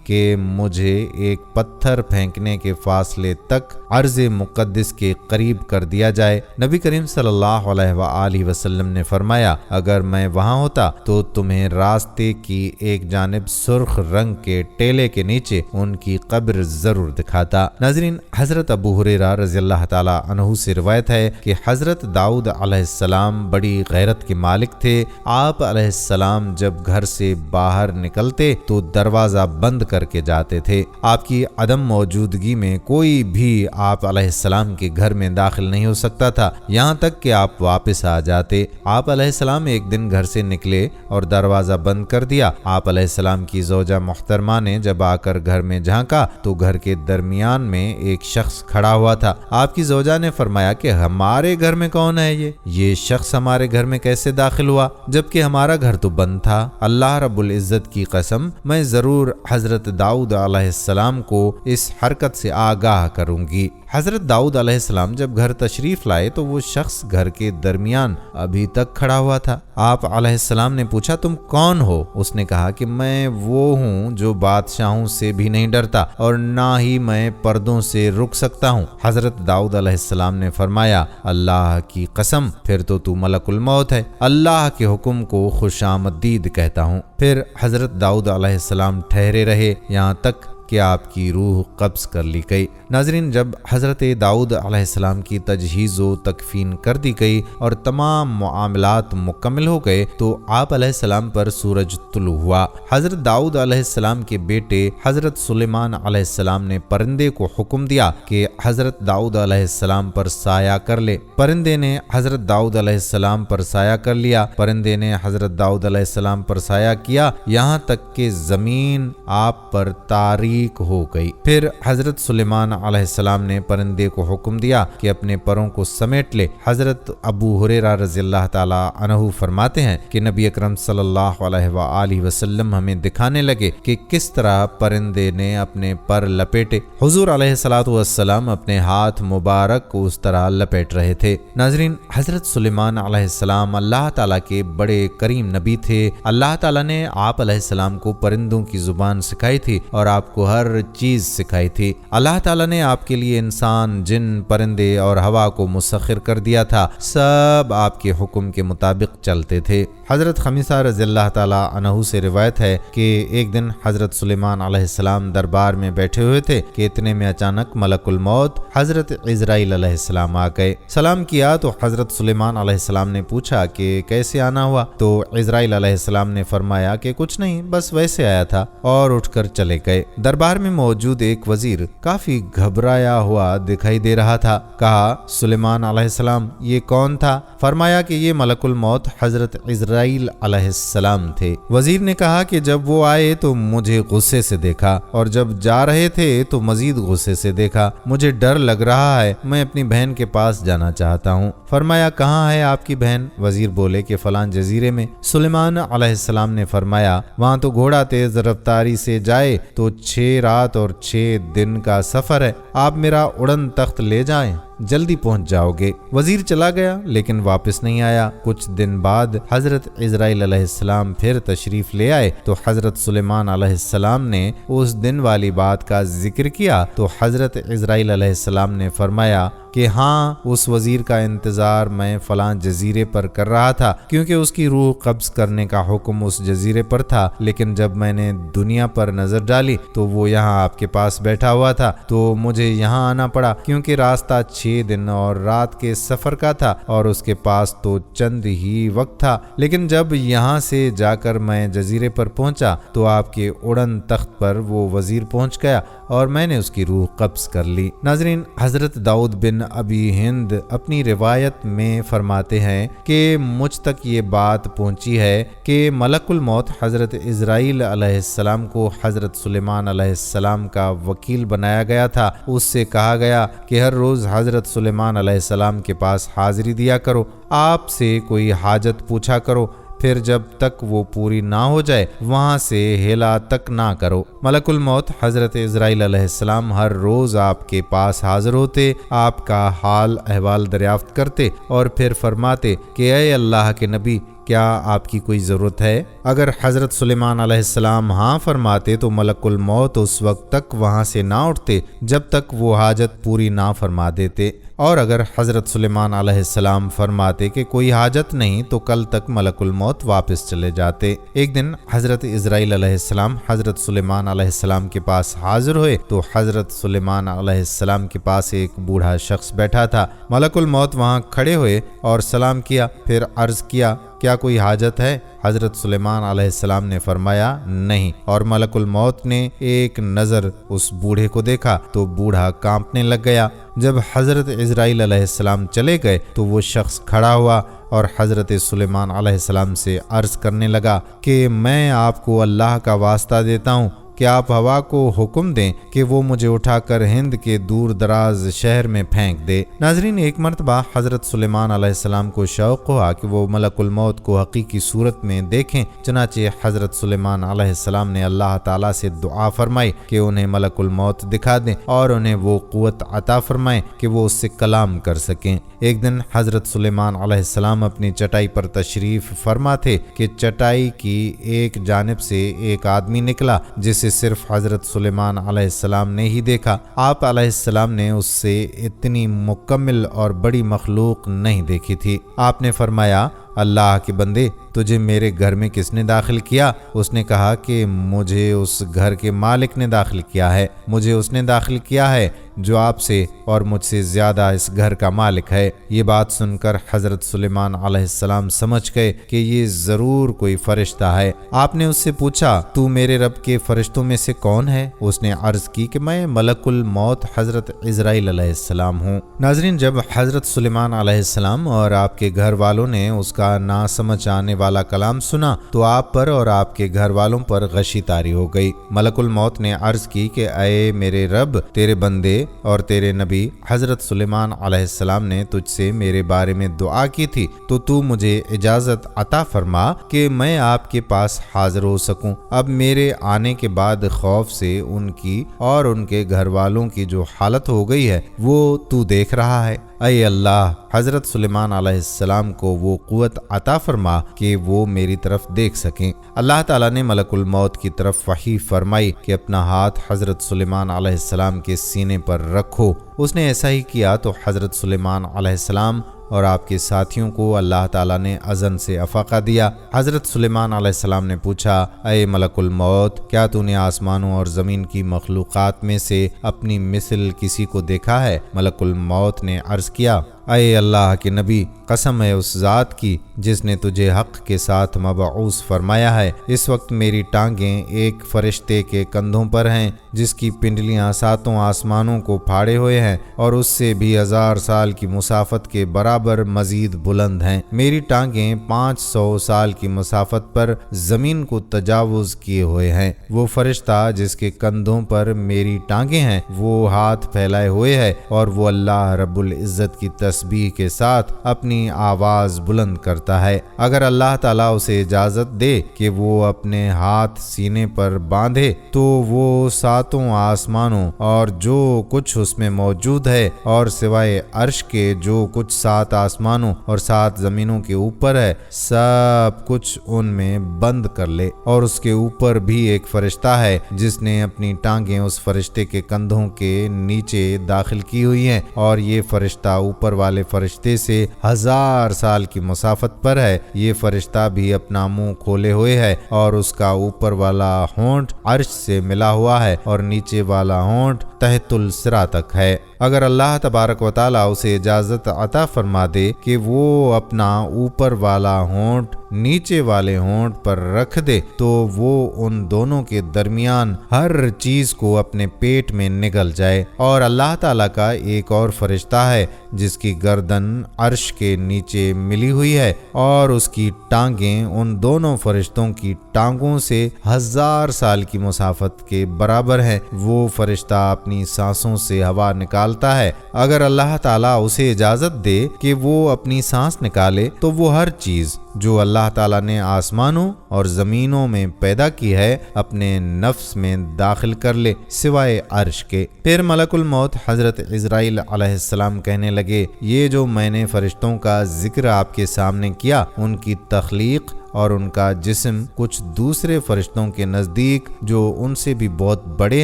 کہ مجھے ایک پتھر پھینکنے کے فاصلے تک عرض مقدس کے قریب کر دیا جائے۔ نبی کریم صلی اللہ علیہ وآلہ وسلم نے فرمایا اگر میں وہاں ہوتا تو تمہیں راستے کی ایک جانب سرخ رنگ کے ٹیلے کے نیچے ان کی قبر ضرور دکھاتا۔ ناظرین، حضرت ابو ہریرہ رضی اللہ تعالیٰ عنہ سے روایت ہے کہ حضرت داؤد علیہ السلام بڑی غیرت کے مالک تھے۔ آپ علیہ السلام جب گھر سے باہر نکلتے تو دروازہ بند کر کے جاتے تھے۔ آپ کی عدم موجودگی میں کوئی بھی آپ علیہ السلام کے گھر میں داخل نہیں ہو سکتا تھا، یہاں تک کہ آپ واپس آ جاتے۔ آپ علیہ السلام ایک دن گھر سے نکلے اور دروازہ بند کر دیا۔ آپ علیہ السلام کی زوجہ محترمہ نے جب آ کر گھر میں جھانکا تو گھر کے درمیان میں ایک شخص کھڑا ہوا تھا۔ آپ کی زوجہ نے فرمایا کہ ہمارے گھر میں کون ہے یہ شخص ہمارے گھر میں کیسے داخل ہوا جبکہ ہمارا گھر تو بند تھا؟ اللہ رب العزت کی قسم میں ضرور حضرت داؤد علیہ السلام کو اس حرکت سے آگاہ کروں گی۔ حضرت داؤد علیہ السلام جب گھر تشریف لائے تو وہ شخص گھر کے درمیان ابھی تک کھڑا ہوا تھا۔ آپ علیہ السلام نے پوچھا تم کون ہو؟ اس نے کہا کہ میں وہ ہوں جو بادشاہوں سے بھی نہیں ڈرتا اور نہ ہی میں پردوں سے رک سکتا ہوں۔ حضرت داؤد علیہ السلام نے فرمایا اللہ کی قسم پھر تو ملک الموت ہے، اللہ کے حکم کو خوش آمدید کہتا ہوں۔ پھر حضرت داؤد علیہ السلام ٹھہرے رہے یہاں تک کہ آپ کی روح قبض کر لی گئی۔ ناظرین، جب حضرت داؤد علیہ السلام کی تجہیز و تکفین کر دی گئی اور تمام معاملات مکمل ہو گئے تو آپ علیہ السلام پر سورج طلوع ہوا۔ حضرت داؤد علیہ السلام کے بیٹے حضرت سلیمان علیہ السلام نے پرندے کو حکم دیا کہ حضرت داؤد علیہ السلام پر سایہ کر لے۔ پرندے نے حضرت داؤد علیہ السلام پر سایہ کر لیا۔ پرندے نے حضرت داؤد علیہ السلام پر سایہ کیا یہاں تک کہ زمین آپ پر تاریک ہو گئی۔ پھر حضرت سلیمان علیہ السلام نے پرندے کو حکم دیا کہ اپنے پروں کو سمیٹ لے۔ حضرت ابو ہریرہ رضی اللہ تعالی عنہ فرماتے ہیں کہ نبی اکرم صلی اللہ علیہ وآلہ وسلم ہمیں دکھانے لگے کہ کس طرح پرندے نے اپنے پر لپیٹے۔ حضور علیہ الصلوۃ والسلام اپنے ہاتھ مبارک کو اس طرح لپیٹ رہے تھے۔ ناظرین، حضرت سلیمان علیہ السلام اللہ تعالیٰ کے بڑے کریم نبی تھے۔ اللہ تعالیٰ نے آپ علیہ السلام کو پرندوں کی زبان سکھائی تھی اور آپ کو ہر چیز سکھائی تھی۔ اللہ تعالیٰ نے آپ کے لیے انسان، جن، پرندے اور ہوا کو مسخر کر دیا تھا، سب آپ کے حکم کے مطابق چلتے تھے۔ حضرت خمیسہ رضی اللہ تعالیٰ عنہ سے روایت ہے کہ ایک دن حضرت سلیمان علیہ السلام دربار میں بیٹھے ہوئے تھے کہ اتنے میں اچانک ملک الموت حضرت اسرائیل علیہ السلام آ گئے۔ سلام کیا تو حضرت سلیمان علیہ السلام نے پوچھا کہ کیسے آنا ہوا؟ تو اسرائیل علیہ السلام نے فرمایا کہ کچھ نہیں، بس ویسے آیا تھا، اور اٹھ کر چلے گئے۔ دربار میں موجود ایک وزیر کافی گھبرایا ہوا دکھائی دے رہا تھا۔ کہا سلیمان علیہ السلام یہ کون تھا؟ فرمایا کہ یہ ملک الموت حضرت اسرائیل علیہ السلام تھے۔ وزیر نے کہا کہ جب وہ آئے تو مجھے غصے سے دیکھا اور جب جا رہے تھے تو مزید غصے سے دیکھا۔ مجھے ڈر لگ رہا ہے، میں اپنی بہن کے پاس جانا چاہتا ہوں۔ فرمایا کہاں ہے آپ کی بہن؟ وزیر بولے کہ فلاں جزیرے میں۔ سلیمان علیہ السلام نے فرمایا وہاں تو گھوڑا تیز رفتاری سے جائے تو 6 رات اور 6 دن کا سفر ہے، آپ میرا اڑن تخت لے جائیں، جلدی پہنچ جاؤ گے۔ وزیر چلا گیا لیکن واپس نہیں آیا۔ کچھ دن بعد حضرت اسرائیل علیہ السلام پھر تشریف لے آئے تو حضرت سلیمان علیہ السلام نے اس دن والی بات کا ذکر کیا تو حضرت اسرائیل علیہ السلام نے فرمایا کہ ہاں، اس وزیر کا انتظار میں فلاں جزیرے پر کر رہا تھا کیونکہ اس کی روح قبض کرنے کا حکم اس جزیرے پر تھا، لیکن جب میں نے دنیا پر نظر ڈالی تو وہ یہاں آپ کے پاس بیٹھا ہوا تھا تو مجھے یہاں آنا پڑا، کیونکہ راستہ 6 دن اور رات کے سفر کا تھا اور اس کے پاس تو چند ہی وقت تھا۔ لیکن جب یہاں سے جا کر میں جزیرے پر پہنچا تو آپ کے اڑن تخت پر وہ وزیر پہنچ گیا اور میں نے اس کی روح قبض کر لی۔ ناظرین، حضرت داؤد بن ابی ہند اپنی روایت میں فرماتے ہیں کہ مجھ تک یہ بات پہنچی ہے کہ ملک الموت حضرت عزرائیل علیہ السلام کو حضرت سلیمان علیہ السلام کا وکیل بنایا گیا تھا۔ اس سے کہا گیا کہ ہر روز حضرت سلیمان علیہ السلام کے پاس حاضری دیا کرو، آپ سے کوئی حاجت پوچھا کرو، پھر جب تک وہ پوری نہ ہو جائے وہاں سے ہلا تک نہ کرو۔ ملک الموت حضرت عزرائیل علیہ السلام ہر روز آپ کے پاس حاضر ہوتے، آپ کا حال احوال دریافت کرتے اور پھر فرماتے کہ اے اللہ کے نبی، کیا آپ کی کوئی ضرورت ہے؟ اگر حضرت سلیمان علیہ السلام ہاں فرماتے تو ملک الموت اس وقت تک وہاں سے نہ اٹھتے جب تک وہ حاجت پوری نہ فرما دیتے، اور اگر حضرت سلیمان علیہ السلام فرماتے کہ کوئی حاجت نہیں تو کل تک ملک الموت واپس چلے جاتے۔ ایک دن حضرت عزرائیل علیہ السلام حضرت سلیمان علیہ السلام کے پاس حاضر ہوئے تو حضرت سلیمان علیہ السلام کے پاس ایک بوڑھا شخص بیٹھا تھا۔ ملک الموت وہاں کھڑے ہوئے اور سلام کیا، پھر عرض کیا کیا کوئی حاجت ہے؟ حضرت سلیمان علیہ السلام نے فرمایا نہیں، اور ملک الموت نے ایک نظر اس بوڑھے کو دیکھا تو بوڑھا کانپنے لگ گیا۔ جب حضرت عزرائیل علیہ السلام چلے گئے تو وہ شخص کھڑا ہوا اور حضرت سلیمان علیہ السلام سے عرض کرنے لگا کہ میں آپ کو اللہ کا واسطہ دیتا ہوں کہ آپ ہوا کو حکم دیں کہ وہ مجھے اٹھا کر ہند کے دور دراز شہر میں پھینک دے۔ ناظرین، ایک مرتبہ حضرت سلیمان علیہ السلام کو شوق ہوا کہ وہ ملک الموت کو حقیقی صورت میں دیکھیں، چنانچہ حضرت سلیمان علیہ السلام نے اللہ تعالیٰ سے دعا فرمائی کہ انہیں ملک الموت دکھا دیں اور انہیں وہ قوت عطا فرمائیں کہ وہ اس سے کلام کر سکیں۔ ایک دن حضرت سلیمان علیہ السلام اپنی چٹائی پر تشریف فرما تھے کہ چٹائی کی ایک جانب سے ایک آدمی نکلا جسے صرف حضرت سلیمان علیہ السلام نے ہی دیکھا۔ آپ علیہ السلام نے اس سے اتنی مکمل اور بڑی مخلوق نہیں دیکھی تھی۔ آپ نے فرمایا، اللہ کے بندے، تجھے میرے گھر میں کس نے داخل کیا؟ اس نے کہا کہ مجھے اس گھر کے مالک نے داخل کیا ہے، مجھے اس نے داخل کیا ہے جو آپ سے اور مجھ سے زیادہ اس گھر کا مالک ہے۔ یہ بات سن کر حضرت سلیمان علیہ السلام سمجھ گئے کہ یہ ضرور کوئی فرشتہ ہے۔ آپ نے اس سے پوچھا، تو میرے رب کے فرشتوں میں سے کون ہے؟ اس نے عرض کی کہ میں ملک الموت حضرت عزرائیل علیہ السلام ہوں۔ ناظرین، جب حضرت سلیمان علیہ السلام اور آپ کے گھر والوں نے اس کا نہ سمجھ آنے والا کلام سنا تو آپ پر اور آپ کے گھر والوں پر غشی طاری ہو گئی۔ ملک الموت نے عرض کی کہ اے میرے رب، تیرے بندے اور تیرے نبی حضرت سلیمان علیہ السلام نے تجھ سے میرے بارے میں دعا کی تھی، تو مجھے اجازت عطا فرما کہ میں آپ کے پاس حاضر ہو سکوں۔ اب میرے آنے کے بعد خوف سے ان کی اور ان کے گھر والوں کی جو حالت ہو گئی ہے وہ تو دیکھ رہا ہے۔ اے اللہ، حضرت سلیمان علیہ السلام کو وہ قوت عطا فرما کہ وہ میری طرف دیکھ سکیں۔ اللہ تعالیٰ نے ملک الموت کی طرف وحی فرمائی کہ اپنا ہاتھ حضرت سلیمان علیہ السلام کے سینے پر رکھو۔ اس نے ایسا ہی کیا تو حضرت سلیمان علیہ السلام اور آپ کے ساتھیوں کو اللہ تعالیٰ نے اذن سے افاقہ دیا۔ حضرت سلیمان علیہ السلام نے پوچھا، اے ملک الموت، کیا تو نے آسمانوں اور زمین کی مخلوقات میں سے اپنی مثل کسی کو دیکھا ہے؟ ملک الموت نے عرض کیا، اے اللہ کے نبی، قسم ہے اس ذات کی جس نے تجھے حق کے ساتھ مبعوث فرمایا ہے، اس وقت میری ٹانگیں ایک فرشتے کے کندھوں پر ہیں جس کی پنڈلیاں 7 آسمانوں کو پھاڑے ہوئے ہیں اور اس سے بھی 1000 سال کی مسافت کے برابر مزید بلند ہیں۔ میری ٹانگیں 500 سال کی مسافت پر زمین کو تجاوز کیے ہوئے ہیں۔ وہ فرشتہ جس کے کندھوں پر میری ٹانگیں ہیں وہ ہاتھ پھیلائے ہوئے ہے اور وہ اللہ رب العزت کی تسبیح کے ساتھ اپنی آواز بلند کرتا ہے۔ اگر اللہ تعالیٰ اسے اجازت دے کہ وہ اپنے ہاتھ سینے پر باندھے تو وہ 7 آسمانوں اور جو کچھ اس میں موجود ہے اور سوائے عرش کے جو کچھ 7 آسمانوں اور 7 زمینوں کے اوپر ہے سب کچھ ان میں بند کر لے۔ اور اس کے اوپر بھی ایک فرشتہ ہے جس نے اپنی ٹانگیں اس فرشتے کے کندھوں کے نیچے داخل کی ہوئی ہیں اور یہ فرشتہ اوپر والے فرشتے سے 1000 سال کی مسافت پر ہے۔ یہ فرشتہ بھی اپنا منہ کھولے ہوئے ہے اور اس کا اوپر والا ہونٹ عرش سے ملا ہوا ہے اور نیچے والا ہونٹ تحت الصراط تک ہے۔ اگر اللہ تبارک و تعالیٰ اسے اجازت عطا فرما دے کہ وہ اپنا اوپر والا ہونٹ نیچے والے ہونٹ پر رکھ دے تو وہ ان دونوں کے درمیان ہر چیز کو اپنے پیٹ میں نگل جائے۔ اور اللہ تعالیٰ کا ایک اور فرشتہ ہے جس کی گردن عرش کے نیچے ملی ہوئی ہے اور اس کی ٹانگیں ان دونوں فرشتوں کی ٹانگوں سے 1000 سال کی مسافت کے برابر ہیں۔ وہ فرشتہ اپنی سانسوں سے ہوا نکالتا ہے۔ اگر اللہ تعالیٰ اسے اجازت دے کہ وہ اپنی سانس نکالے تو وہ ہر چیز جو اللہ تعالیٰ نے آسمانوں اور زمینوں میں پیدا کی ہے اپنے نفس میں داخل کر لے سوائے عرش کے۔ پھر ملک الموت حضرت عزرائیل علیہ السلام کہنے لگے، یہ جو میں نے فرشتوں کا ذکر آپ کے سامنے کیا، ان کی تخلیق اور ان کا جسم کچھ دوسرے فرشتوں کے نزدیک جو ان سے بھی بہت بڑے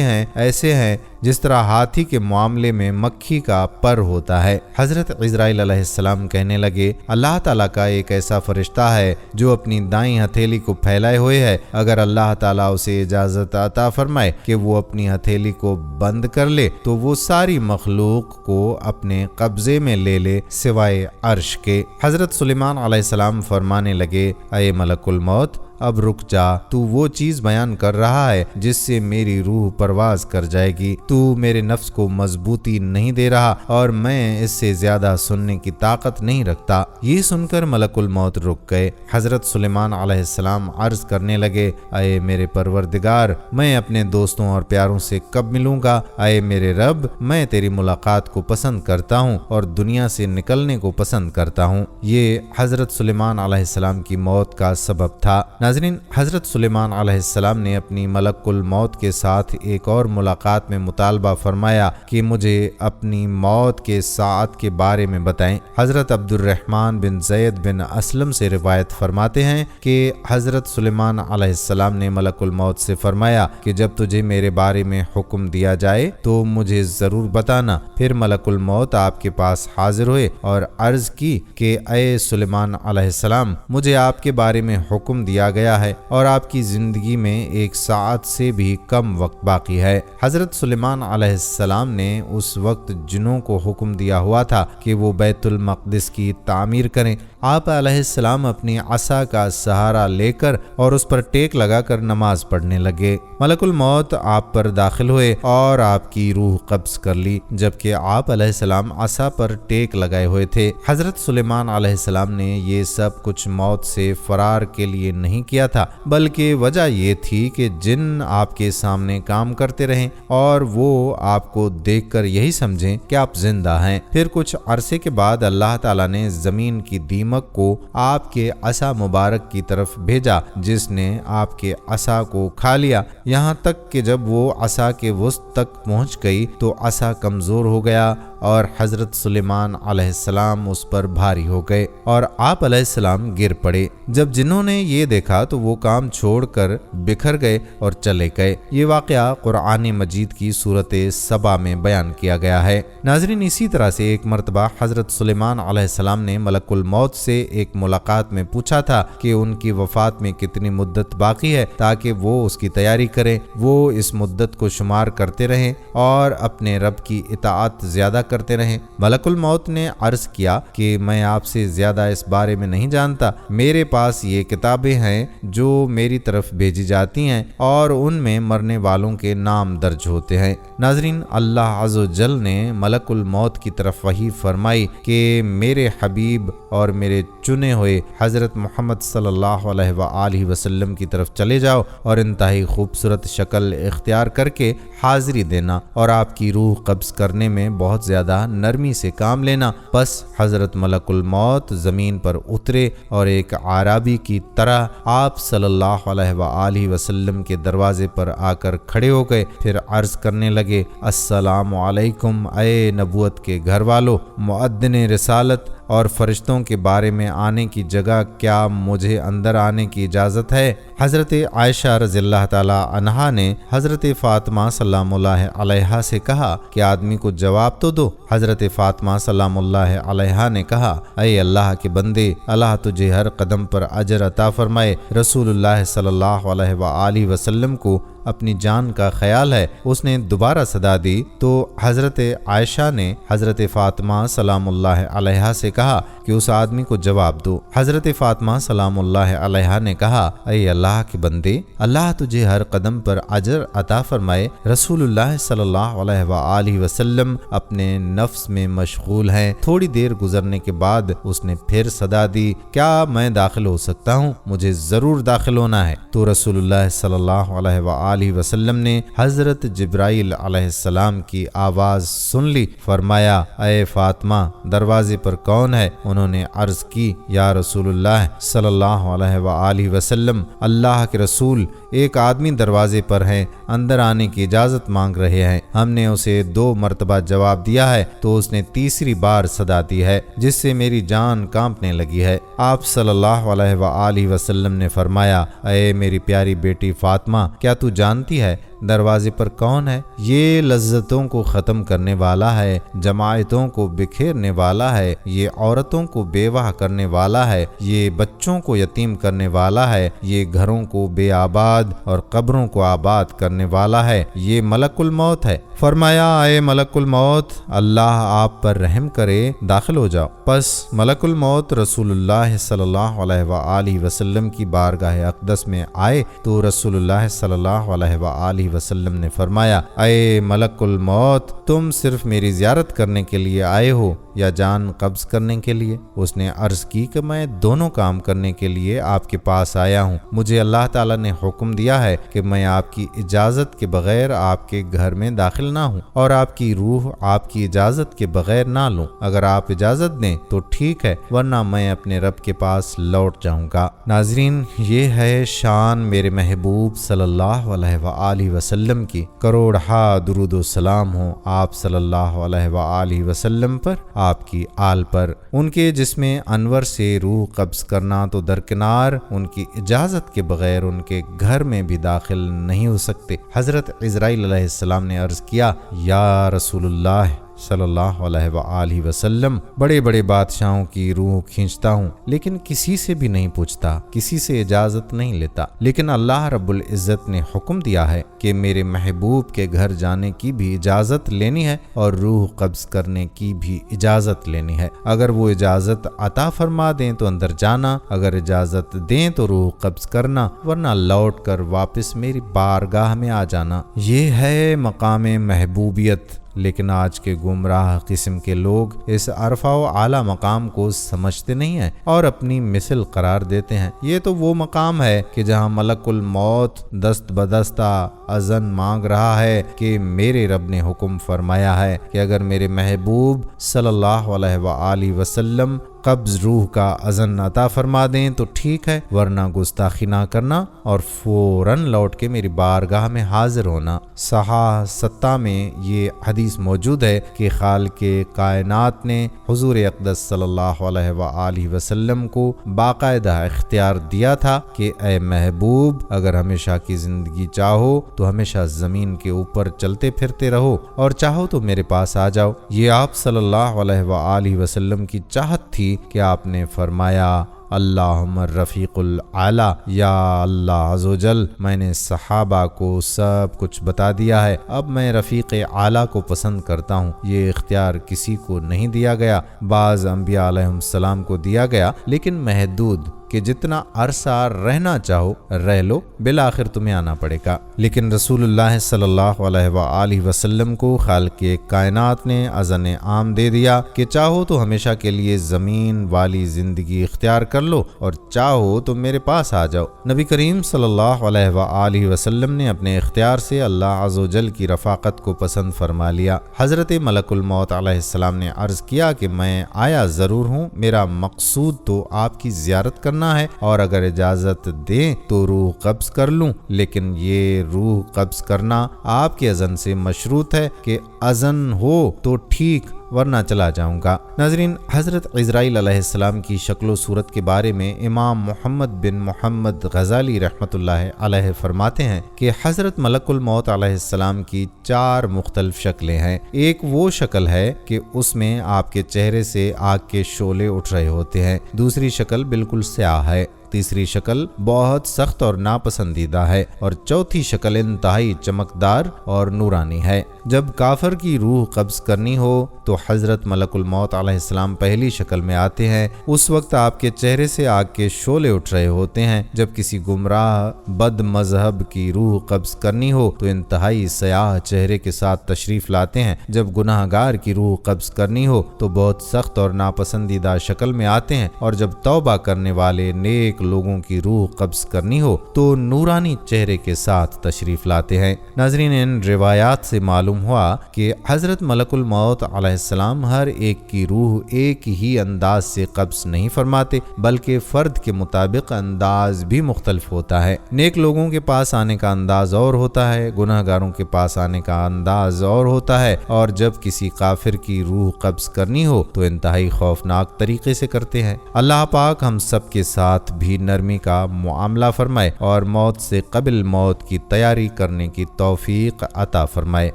ہیں ایسے ہیں جس طرح ہاتھی کے معاملے میں مکھی کا پر ہوتا ہے۔ حضرت عزرائیل علیہ السلام کہنے لگے، اللہ تعالیٰ کا ایک ایسا فرشتہ ہے جو اپنی دائیں ہتھیلی کو پھیلائے ہوئے ہے۔ اگر اللہ تعالیٰ اسے اجازت عطا فرمائے کہ وہ اپنی ہتھیلی کو بند کر لے تو وہ ساری مخلوق کو اپنے قبضے میں لے لے سوائے عرش کے۔ حضرت سلیمان علیہ السلام فرمانے لگے، اے ملک الموت، اب رک جا، تو وہ چیز بیان کر رہا ہے جس سے میری روح پرواز کر جائے گی۔ تو میرے نفس کو مضبوطی نہیں دے رہا اور میں اس سے زیادہ سننے کی طاقت نہیں رکھتا۔ یہ سن کر ملک الموت رک گئے۔ حضرت سلیمان علیہ السلام عرض کرنے لگے، اے میرے پروردگار، میں اپنے دوستوں اور پیاروں سے کب ملوں گا؟ اے میرے رب، میں تیری ملاقات کو پسند کرتا ہوں اور دنیا سے نکلنے کو پسند کرتا ہوں۔ یہ حضرت سلیمان علیہ السلام کی موت کا سبب تھا۔ ناظرین، حضرت سلیمان علیہ السلام نے اپنی ملک الموت کے ساتھ ایک اور ملاقات میں مطالبہ فرمایا کہ مجھے اپنی موت کے ساعت کے بارے میں بتائیں۔ حضرت عبد الرحمن بن زید بن اسلم سے روایت فرماتے ہیں کہ حضرت سلیمان علیہ السلام نے ملک الموت سے فرمایا کہ جب تجھے میرے بارے میں حکم دیا جائے تو مجھے ضرور بتانا۔ پھر ملک الموت آپ کے پاس حاضر ہوئے اور عرض کی کہ اے سلیمان علیہ السلام، مجھے آپ کے بارے میں حکم دیا گیا ہے اور آپ کی زندگی میں 1 ساعت سے بھی کم وقت باقی ہے۔ حضرت سلیمان علیہ السلام نے اس وقت جنوں کو حکم دیا ہوا تھا کہ وہ بیت المقدس کی تعمیر کریں۔ آپ علیہ السلام اپنی عصا کا سہارا لے کر اور اس پر ٹیک لگا کر نماز پڑھنے لگے۔ ملک الموت آپ پر داخل ہوئے اور آپ کی روح قبض کر لی جبکہ آپ علیہ السلام عصا پر ٹیک لگائے ہوئے تھے۔ حضرت سلیمان علیہ السلام نے یہ سب کچھ موت سے فرار کے لیے نہیں کیا تھا، بلکہ وجہ یہ تھی کہ جن آپ کے سامنے کام کرتے رہیں اور وہ آپ کو دیکھ کر یہی سمجھیں کہ آپ زندہ ہیں۔ پھر کچھ عرصے کے بعد اللہ تعالیٰ نے زمین کی دیمک کو آپ کے عصا مبارک کی طرف بھیجا جس نے آپ کے عصا کو کھا لیا، یہاں تک کہ جب وہ عصا کے وسط تک پہنچ گئی تو عصا کمزور ہو گیا اور حضرت سلیمان علیہ السلام اس پر بھاری ہو گئے اور آپ علیہ السلام گر پڑے۔ جب جنہوں نے یہ دیکھا تو وہ کام چھوڑ کر بکھر گئے اور چلے گئے۔ یہ واقعہ قرآن مجید کی سورۃ سبا میں بیان کیا گیا ہے۔ ناظرین، اسی طرح سے ایک مرتبہ حضرت سلیمان علیہ السلام نے ملک الموت سے ایک ملاقات میں پوچھا تھا کہ ان کی وفات میں کتنی مدت باقی ہے تاکہ وہ اس کی تیاری کریں۔ وہ اس مدت کو شمار کرتے رہیں اور اپنے رب کی اطاعت زیادہ کرتے رہیں۔ ملک الموت نے عرض کیا کہ میں آپ سے زیادہ اس بارے میں نہیں جانتا، میرے پاس یہ کتابیں ہیں جو میری طرف بھیجی جاتی ہیں اور ان میں مرنے والوں کے نام درج ہوتے ہیں۔ ناظرین، اللہ عز و جل نے ملک الموت کی طرف وحی فرمائی کہ میرے حبیب اور میرے چنے ہوئے حضرت محمد صلی اللہ علیہ وآلہ وسلم کی طرف چلے جاؤ اور انتہائی خوبصورت شکل اختیار کر کے حاضری دینا اور آپ کی روح قبض کرنے میں بہت زیادہ نرمی سے کام لینا۔ بس حضرت ملک الموت زمین پر اترے اور ایک عرابی کی طرح آپ صلی اللہ علیہ وآلہ وسلم کے دروازے پر آ کر کھڑے ہو گئے۔ پھر عرض کرنے لگے، السلام علیکم اے نبوت کے گھر والو، مؤذن رسالت، اور فرشتوں کے بارے میں آنے کی جگہ کیا مجھے اندر آنے کی اجازت ہے؟ حضرت عائشہ رضی اللہ تعالی عنہا نے حضرت فاطمہ سلام اللہ علیہا سے کہا کہ آدمی کو جواب تو دو۔ حضرت فاطمہ سلام اللہ علیہا نے کہا، اے اللہ کے بندے، اللہ تجھے ہر قدم پر اجر عطا فرمائے۔ رسول اللہ صلی اللہ علیہ وآلہ وسلم کو اپنی جان کا خیال ہے۔ اس نے دوبارہ صدا دی تو حضرت عائشہ نے حضرت فاطمہ سلام اللہ علیہا سے کہا کہ اس آدمی کو جواب دو۔ حضرت فاطمہ سلام اللہ علیہا نے کہا، اے اللہ کے بندے، اللہ تجھے ہر قدم پر اجر عطا فرمائے۔ رسول اللہ صلی اللہ علیہ وآلہ وسلم اپنے نفس میں مشغول ہیں۔ تھوڑی دیر گزرنے کے بعد اس نے پھر صدا دی، کیا میں داخل ہو سکتا ہوں؟ مجھے ضرور داخل ہونا ہے۔ تو رسول اللہ صلی اللہ علیہ وآلہ وسلم نے حضرت جبرائیل علیہ السلام کی آواز سن لی۔ فرمایا، اے فاطمہ، دروازے پر کون ہے؟ انہوں نے عرض کی، یا رسول اللہ صلی اللہ علیہ وآلہ وسلم، اللہ کے رسول، ایک آدمی دروازے پر ہیں، اندر آنے کی اجازت مانگ رہے ہیں۔ ہم نے اسے 2 مرتبہ جواب دیا ہے تو اس نے تیسری بار صدا دی ہے، جس سے میری جان کانپنے لگی ہے۔ آپ صلی اللہ علیہ وآلہ وسلم نے فرمایا، اے میری پیاری بیٹی فاطمہ، کیا تو جانتی ہے دروازے پر کون ہے؟ یہ لذتوں کو ختم کرنے والا ہے، جماعتوں کو بکھیرنے والا ہے، یہ عورتوں کو بیوہ کرنے والا ہے، یہ بچوں کو یتیم کرنے والا ہے، یہ گھروں کو بے آباد اور قبروں کو آباد کرنے والا ہے، یہ ملک الموت ہے۔ فرمایا، اے ملک الموت، اللہ آپ پر رحم کرے، داخل ہو جاؤ۔ پس ملک الموت رسول اللہ صلی اللہ علیہ وآلہ وسلم کی بارگاہ اقدس میں آئے تو رسول اللہ صلی اللہ علیہ وآلہ وسلم نے فرمایا، اے ملک الموت، تم صرف میری زیارت کرنے کے لیے آئے ہو یا جان قبض کرنے کے لیے؟ اس نے عرض کی کہ میں دونوں کام کرنے کے لیے آپ کے پاس آیا ہوں۔ مجھے اللہ تعالیٰ نے حکم دیا ہے کہ میں آپ کی اجازت کے بغیر آپ کے گھر میں داخل نہ ہوں اور آپ کی روح آپ کی اجازت کے بغیر نہ لوں۔ اگر آپ اجازت دیں تو ٹھیک ہے، ورنہ میں اپنے رب کے پاس لوٹ جاؤں گا۔ ناظرین، یہ ہے شان میرے محبوب صلی اللہ علیہ وآلہ وسلم کی۔ کروڑہا درود و سلام ہو آپ صلی اللہ علیہ وآلہ وسلم پر، آپ کی آل پر۔ ان کے جسم انور سے روح قبض کرنا تو درکنار، ان کی اجازت کے بغیر ان کے گھر میں بھی داخل نہیں ہو سکتے۔ حضرت عزرائیل علیہ السلام نے عرض کیا، یا رسول اللہ صلی اللہ علیہ وآلہ وسلم، بڑے بڑے بادشاہوں کی روح کھینچتا ہوں لیکن کسی سے بھی نہیں پوچھتا، کسی سے اجازت نہیں لیتا، لیکن اللہ رب العزت نے حکم دیا ہے کہ میرے محبوب کے گھر جانے کی بھی اجازت لینی ہے اور روح قبض کرنے کی بھی اجازت لینی ہے۔ اگر وہ اجازت عطا فرما دیں تو اندر جانا، اگر اجازت دیں تو روح قبض کرنا، ورنہ لوٹ کر واپس میری بارگاہ میں آ جانا۔ یہ ہے مقام محبوبیت۔ لیکن آج کے گمراہ قسم کے لوگ اس عرفہ و اعلیٰ مقام کو سمجھتے نہیں ہیں اور اپنی مثل قرار دیتے ہیں۔ یہ تو وہ مقام ہے کہ جہاں ملک الموت دست بدستہ اذن مانگ رہا ہے کہ میرے رب نے حکم فرمایا ہے کہ اگر میرے محبوب صلی اللہ علیہ وآلہ وسلم قبض روح کا اذن عطا فرما دیں تو ٹھیک ہے، ورنہ گستاخی نہ کرنا اور فوراً لوٹ کے میری بارگاہ میں حاضر ہونا۔ صحاح 7 میں یہ حدیث موجود ہے کہ خالق کائنات نے حضور اقدس صلی اللہ علیہ وآلہ وسلم کو باقاعدہ اختیار دیا تھا کہ اے محبوب، اگر ہمیشہ کی زندگی چاہو تو ہمیشہ زمین کے اوپر چلتے پھرتے رہو اور چاہو تو میرے پاس آ جاؤ۔ یہ آپ صلی اللہ علیہ وآلہ وسلم کی چاہت تھی کہ آپ نے فرمایا، اللہم رفیق العلا، یا اللہ عز و جل، میں نے صحابہ کو سب کچھ بتا دیا ہے، اب میں رفیق اعلیٰ کو پسند کرتا ہوں۔ یہ اختیار کسی کو نہیں دیا گیا، بعض انبیاء علیہ السلام کو دیا گیا، لیکن محدود، کہ جتنا عرصہ رہنا چاہو رہ لو، بالآخر تمہیں آنا پڑے گا۔ لیکن رسول اللہ صلی اللہ علیہ وآلہ وسلم کو خالق کائنات نے اذن عام دے دیا کہ چاہو تو ہمیشہ کے لیے زمین والی زندگی اختیار کر لو اور چاہو تو میرے پاس آ جاؤ۔ نبی کریم صلی اللہ علیہ وآلہ وسلم نے اپنے اختیار سے اللہ عز و جل کی رفاقت کو پسند فرما لیا۔ حضرت ملک الموت علیہ السلام نے عرض کیا کہ میں آیا ضرور ہوں، میرا مقصود تو آپ کی زیارت کرنا ہے اور اگر اجازت دیں تو روح قبض کر لوں، لیکن یہ روح قبض کرنا آپ کے اذن سے مشروط ہے کہ اذن ہو تو ٹھیک ورنہ چلا جاؤں گا۔ ناظرین، حضرت عزرائیل علیہ السلام کی شکل و صورت کے بارے میں امام محمد بن محمد غزالی رحمۃ اللہ علیہ فرماتے ہیں کہ حضرت ملک الموت علیہ السلام کی 4 مختلف شکلیں ہیں۔ ایک وہ شکل ہے کہ اس میں آپ کے چہرے سے آگ کے شعلے اٹھ رہے ہوتے ہیں، دوسری شکل بالکل سیاہ ہے، تیسری شکل بہت سخت اور ناپسندیدہ ہے، اور چوتھی شکل انتہائی چمکدار اور نورانی ہے۔ جب کافر کی روح قبض کرنی ہو تو حضرت ملک الموت علیہ السلام پہلی شکل میں آتے ہیں۔ اس وقت آپ کے چہرے سے آگ کے شعلے اٹھ رہے ہوتے ہیں۔ جب کسی گمراہ بد مذہب کی روح قبض کرنی ہو تو انتہائی سیاہ چہرے کے ساتھ تشریف لاتے ہیں۔ جب گناہ گار کی روح قبض کرنی ہو تو بہت سخت اور ناپسندیدہ شکل میں آتے ہیں، اور جب توبہ کرنے والے نیک لوگوں کی روح قبض کرنی ہو تو نورانی چہرے کے ساتھ تشریف لاتے ہیں۔ ناظرین، ان روایات سے معلوم ہوا کہ حضرت ملک الموت علیہ السلام ہر ایک کی روح ایک ہی انداز سے قبض نہیں فرماتے، بلکہ فرد کے مطابق انداز بھی مختلف ہوتا ہے۔ نیک لوگوں کے پاس آنے کا انداز اور ہوتا ہے، گناہ گاروں کے پاس آنے کا انداز اور ہوتا ہے، اور جب کسی کافر کی روح قبض کرنی ہو تو انتہائی خوفناک طریقے سے کرتے ہیں۔ اللہ پاک ہم سب کے ساتھ بھی نرمی کا معاملہ فرمائے اور موت سے قبل موت کی تیاری کرنے کی توفیق عطا فرمائے،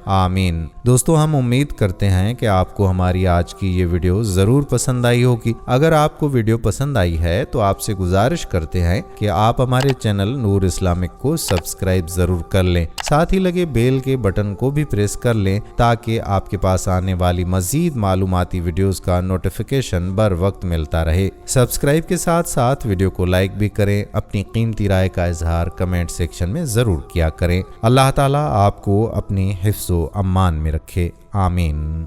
آمین۔ دوستو، ہم امید کرتے ہیں کہ آپ کو ہماری آج کی یہ ویڈیو ضرور پسند آئی ہوگی۔ اگر آپ کو ویڈیو پسند آئی ہے تو آپ سے گزارش کرتے ہیں کہ آپ ہمارے چینل نور اسلامک کو سبسکرائب ضرور کر لیں، ساتھ ہی لگے بیل کے بٹن کو بھی پریس کر لیں تاکہ آپ کے پاس آنے والی مزید معلوماتی ویڈیوز کا نوٹیفیکیشن بر وقت ملتا رہے۔ سبسکرائب کے ساتھ ساتھ ویڈیو کو لائک بھی کریں، اپنی قیمتی رائے کا اظہار کمنٹ سیکشن میں ضرور کیا کریں۔ اللہ تعالیٰ آپ کو اپنی حفظ و امان میں رکھے، آمین۔